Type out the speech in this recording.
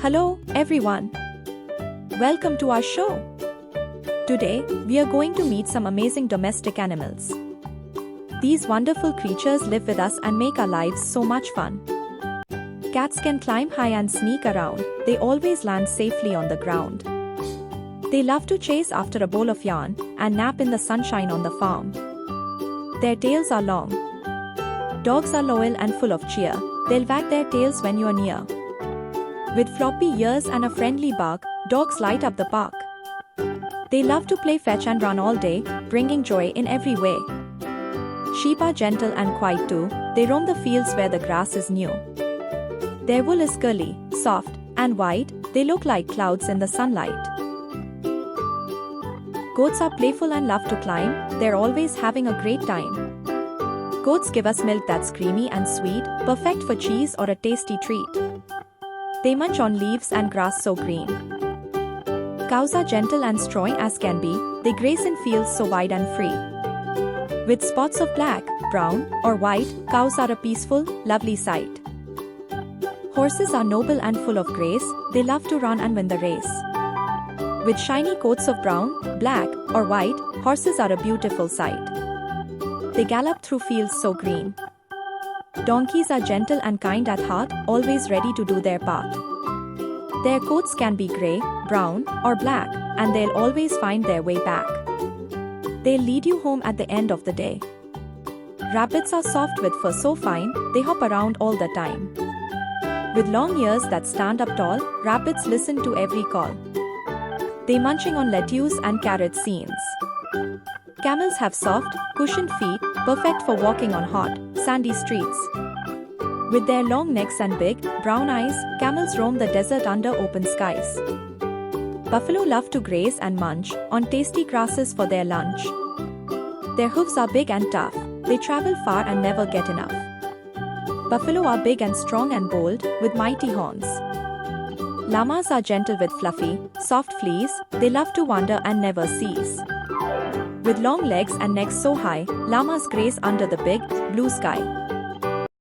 Hello, everyone. Welcome to our show. Today, we are going to meet some amazing domestic animals. These wonderful creatures live with us and make our lives so much fun. Cats can climb high and sneak around. They always land safely on the ground. They love to chase after a bowl of yarn and nap in the sunshine on the farm. Their tails are long. Dogs are loyal and full of cheer. They'll wag their tails when you're near. With floppy ears and a friendly bark, dogs light up the park. They love to play fetch and run all day, bringing joy in every way. Sheep are gentle and quiet too. They roam the fields where the grass is new. Their wool is curly, soft, and white. They look like clouds in the sunlight. Goats are playful and love to climb. They're always having a great time. Goats give us milk that's creamy and sweet, perfect for cheese or a tasty treat. They munch on leaves and grass so green. Cows are gentle and strong as can be. They graze in fields so wide and free. With spots of black, brown, or white, cows are a peaceful, lovely sight. Horses are noble and full of grace. They love to run and win the race. With shiny coats of brown, black, or white, horses are a beautiful sight. They gallop through fields so green. Donkeys are gentle and kind at heart, always ready to do their part. Their coats can be grey, brown, or black, and they'll always find their way back. They'll lead you home at the end of the day. Rabbits are soft with fur so fine, they hop around all the time. With long ears that stand up tall, rabbits listen to every call. They munching on lettuce and carrot seeds. Camels have soft, cushioned feet, perfect for walking on hot, sandy streets. With their long necks and big, brown eyes, camels roam the desert under open skies. Buffalo love to graze and munch on tasty grasses for their lunch. Their hooves are big and tough. They travel far and never get enough. Buffalo are big and strong and bold, with mighty horns. Llamas are gentle with fluffy, soft fleece. They love to wander and never cease. With long legs and necks so high, llamas graze under the big, blue sky.